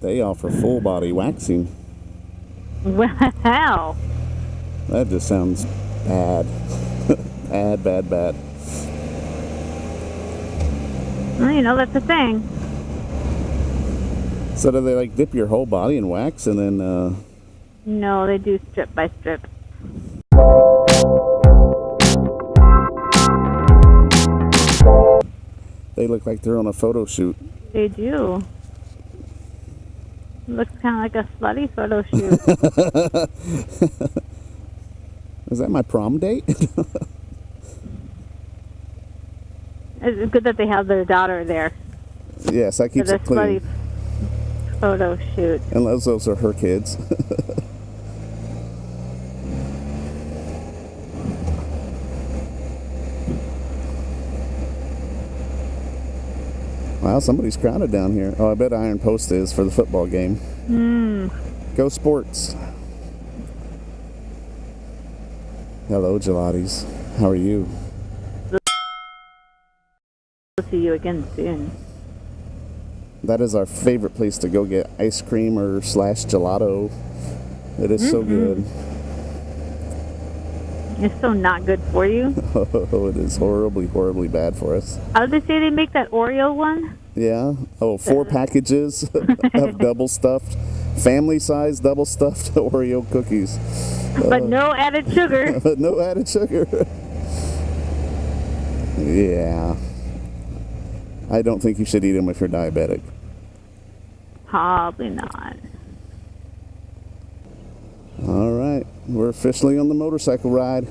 They offer full body waxing. Wow. That just sounds bad. bad. Well, you know, that's the thing. So do they like dip your whole body in wax and then No, they do strip by strip. they look like they're on a photo shoot? They do. Looks kind of like a slutty photo shoot. Is that my prom date? It's good that they have their daughter there Yes, that for keeps the it clean. slutty photo shoot. Unless those are her kids. Wow, somebody's crowded down here. Oh, I bet Iron Post is for the football game. Go Sports. Hello, Gelatis. How are you? We'll see you again soon. That is our favorite place to go get ice cream or / gelato. It is so good. It's so not good for you. Oh, it is horribly bad for us. How did they say they make that Oreo one? Yeah. Oh, 4 packages of double stuffed, family size double stuffed Oreo cookies. But no added sugar. But no added sugar. Yeah. I don't think you should eat them if you're diabetic. Probably not. All right. We're officially on the motorcycle ride.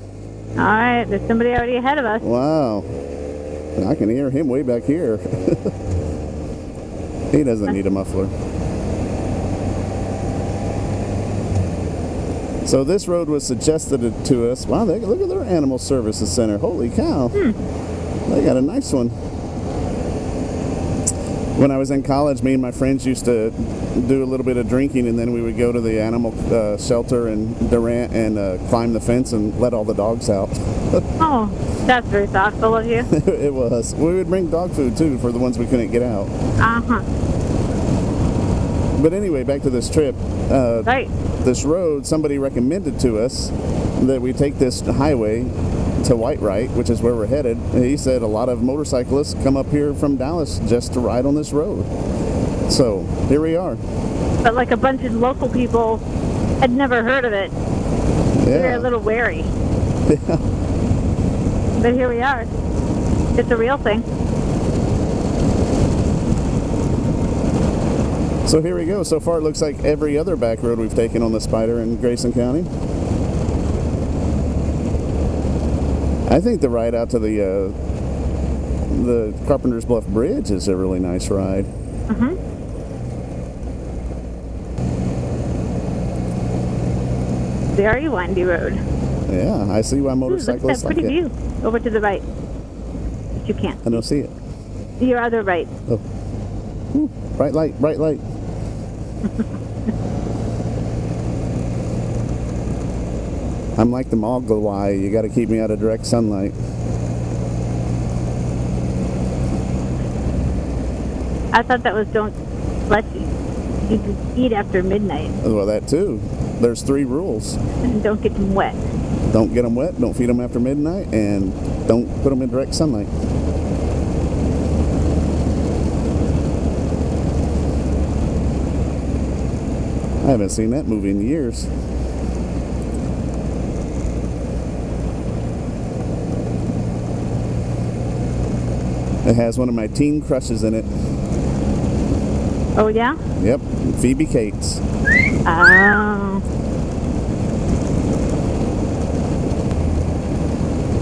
All right, there's somebody already ahead of us. Wow. I can hear him way back here. He doesn't need a muffler. So this road was suggested to us. Wow, look at their animal services center. Holy cow. They got a nice one. When I was in college, me and my friends used to do a little bit of drinking, and then we would go to the animal shelter in Durant and climb the fence and let all the dogs out. Oh, that's very thoughtful of you. It was. We would bring dog food, too, for the ones we couldn't get out. Uh-huh. But anyway, back to this trip. Right. This road, somebody recommended to us that we take this highway to Whitewright, which is where we're headed. And he said a lot of motorcyclists come up here from Dallas just to ride on this road. So here we are. But like a bunch of local people had never heard of it. Yeah. They're a little wary. Yeah. But here we are. It's a real thing. So here we go. So far it looks like every other back road we've taken on the Spyder in Grayson County. I think the ride out to the Carpenter's Bluff Bridge is a really nice ride. Very windy road. Yeah, I see why Ooh, look at motorcyclists that like pretty it. view. Over to the right. But you can't. I don't see it. Your other right. Oh. Ooh, bright light, bright light. I'm like the Mogwai. You got to keep me out of direct sunlight. I thought that was don't let you eat after midnight. Well, that too. There's 3 rules. And don't get them wet. Don't get them wet, don't feed them after midnight, and don't put them in direct sunlight. I haven't seen that movie in years. It has one of my teen crushes in it. Oh, yeah? Yep, Phoebe Cates. Oh.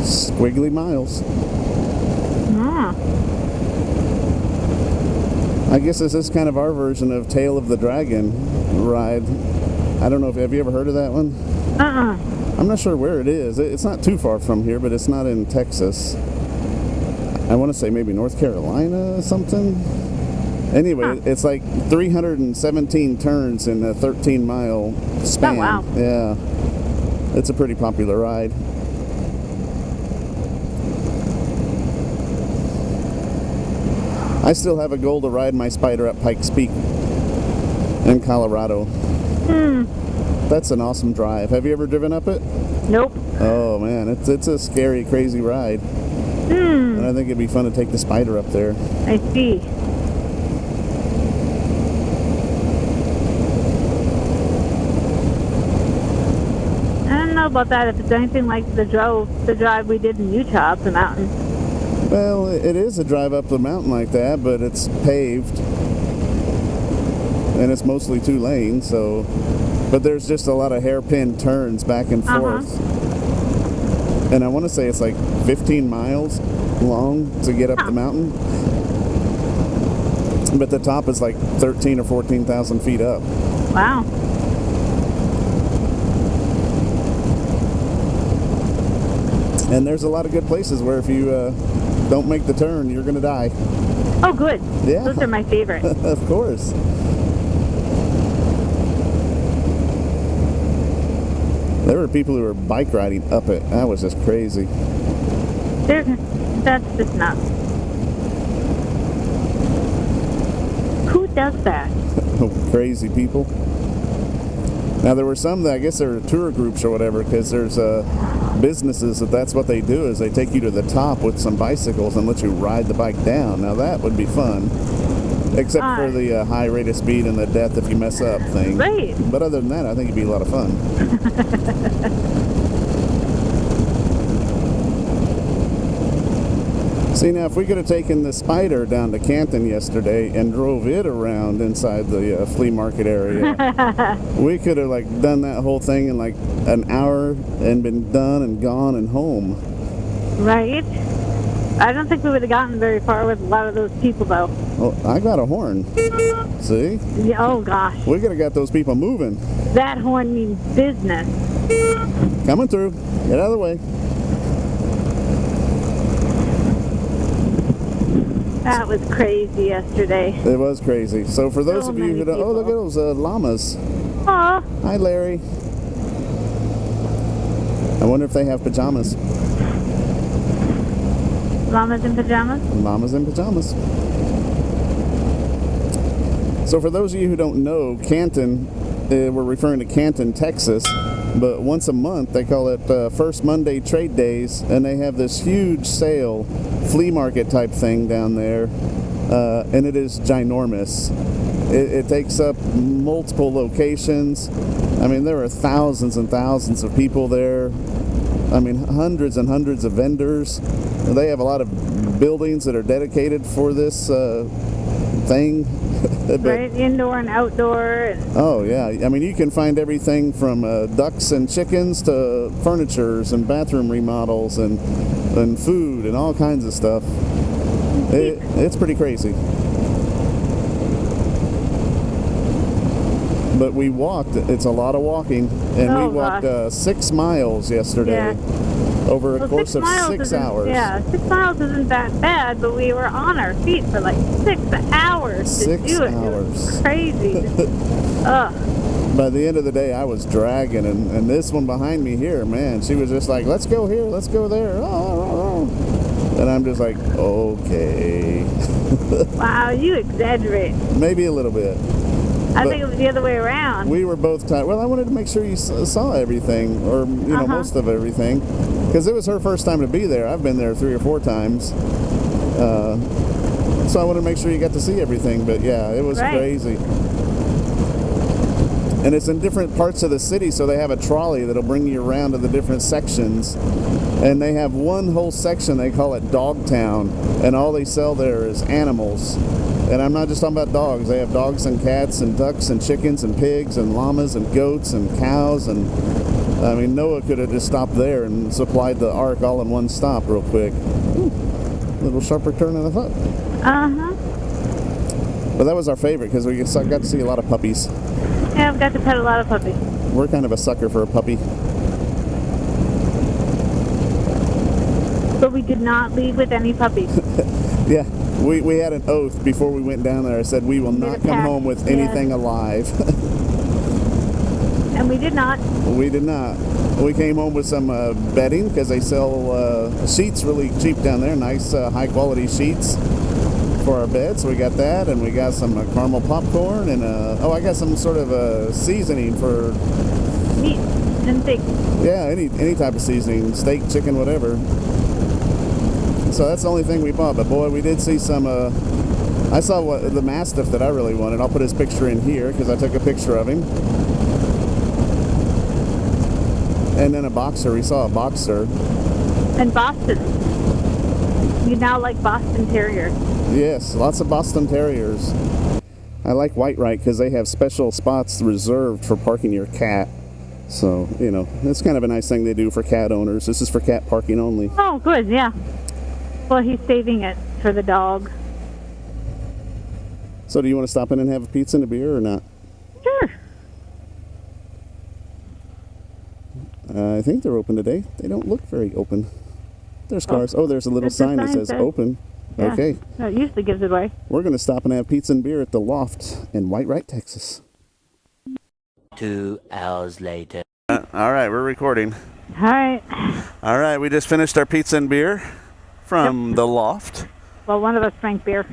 Squiggly Miles. Ah. I guess this is kind of our version of Tail of the Dragon ride. I don't know if have you ever heard of that one? I'm not sure where it is. It's not too far from here, but it's not in Texas. I want to say maybe North Carolina or something. Anyway, it's like 317 turns in a 13-mile span. Oh, wow. Yeah. It's a pretty popular ride. I still have a goal to ride my Spyder up Pikes Peak. in Colorado. Hmm. That's an awesome drive. Have you ever driven up it? Nope. Oh man, it's a scary, crazy ride. And I think it'd be fun to take the Spyder up there. I see. I don't know about that. If it's anything like the drive we did in Utah up the mountain. Well, it is a drive up the mountain like that, but it's paved. And it's mostly 2 lanes, so... But there's just a lot of hairpin turns back and forth. And I want to say it's like 15 miles long to get up the mountain. But the top is like 13 or 14,000 feet up. Wow. And there's a lot of good places where if you don't make the turn, you're going to die. Oh, good. Yeah. Those are my favorite. Of course. There were people who were bike riding up it. That was just crazy. That's just nuts. Who does that? Crazy people. Now there were some that I guess there were tour groups or whatever, because there's businesses that's what they do is they take you to the top with some bicycles and let you ride the bike down. Now that would be fun. Except for the high rate of speed and the death if you mess up thing. Right. But other than that, I think it'd be a lot of fun. See, now if we could have taken the Spyder down to Canton yesterday and drove it around inside the flea market area, we could have like done that whole thing in like an hour and been done and gone and home. Right. I don't think we would have gotten very far with a lot of those people, though. Well, I got a horn. See? Yeah, oh, gosh. We could have got those people moving. That horn means business. Coming through. Get out of the way. That was crazy yesterday. It was crazy. So for those So of you who don't... many Oh, look at people. those llamas. Aw. Hi, Larry. I wonder if they have pajamas. Llamas in pajamas? Llamas in pajamas. So for those of you who don't know, Canton, we're referring to Canton, Texas, but once a month they call it First Monday Trade Days, and they have this huge sale, flea market type thing down there, and it is ginormous. It takes up multiple locations. I mean, there are thousands and thousands of people there. I mean, hundreds and hundreds of vendors. They have a lot of buildings that are dedicated for this thing. Right, indoor and outdoor. Oh, yeah. I mean, you can find everything from ducks and chickens to furnitures and bathroom remodels and food and all kinds of stuff. It's pretty crazy. But we walked. It's a lot of walking. And we walked 6 miles yesterday. Yeah. Over a course of 6 hours. Yeah, 6 miles isn't that bad, but we were on our feet for like 6 hours to do it. 6 It hours. was crazy. Ugh. By the end of the day, I was dragging, and this one behind me here, man, she was just like, let's go here, let's go there. And I'm just like, okay. Wow, you exaggerate. Maybe a little bit. I think it was the other way around. We were both tired. Well, I wanted to make sure you saw everything, or most of everything, because it was her first time to be there. I've been there 3 or 4 times, so I wanted to make sure you got to see everything. But yeah, it was crazy. And it's in different parts of the city, so they have a trolley that'll bring you around to the different sections. And they have one whole section, they call it Dogtown, and all they sell there is animals. And I'm not just talking about dogs. They have dogs and cats and ducks and chickens and pigs and llamas and goats and cows. And I mean, Noah could have just stopped there and supplied the ark all in one stop real quick. Ooh, a little sharper turn than I thought. Uh-huh. But that was our favorite because we got to see a lot of puppies. Yeah, I've got to pet a lot of puppies. We're kind of a sucker for a puppy. But we did not leave with any puppies. Yeah. We had an oath before we went down there. I said we will not come home with anything alive. And we did not. We did not. We came home with some bedding because they sell sheets really cheap down there. Nice high quality sheets. for our bed, so we got that, and we got some caramel popcorn, and oh, I got some sort of seasoning for meat and steak. Yeah, any type of seasoning, steak, chicken, whatever. So that's the only thing we bought. But boy, we did see some. I saw the Mastiff that I really wanted. I'll put his picture in here because I took a picture of him. And then a boxer. We saw a boxer. And Boston. You now like Boston Terriers. Yes, lots of Boston Terriers. I like Whitewright because they have special spots reserved for parking your cat. So, you know, it's kind of a nice thing they do for cat owners. This is for cat parking only. Oh, good, yeah. Well, he's saving it for the dog. So do you want to stop in and have a pizza and a beer or not? Sure. I think they're open today. They don't look very open. There's cars. Oh, there's a little sign that says open. Yeah, okay. That usually gives it away. We're going to stop and have pizza and beer at the Loft in Whitewright, Texas. 2 hours later. All right, we're recording. All right. All right, we just finished our pizza and beer from the Loft. Well, one of us drank beer.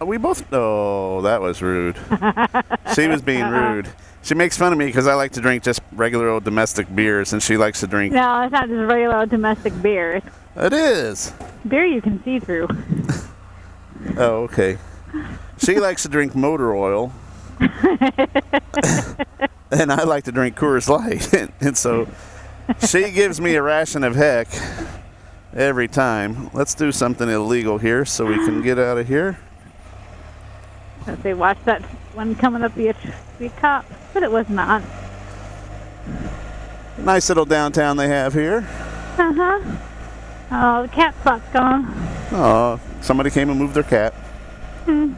We both... Oh, that was rude. She was being rude. She makes fun of me because I like to drink just regular old domestic beers, and she likes to drink... No, it's not just regular domestic beer. It is. Beer you can see through. Oh, okay. She likes to drink motor oil. And I like to drink Coors Light. And so she gives me a ration of heck every time. Let's do something illegal here so we can get out of here. If they watch that one coming up the cop, but it was not. Nice little downtown they have here. Uh-huh. Oh, the cat spot's gone. Oh, somebody came and moved their cat. Hmm.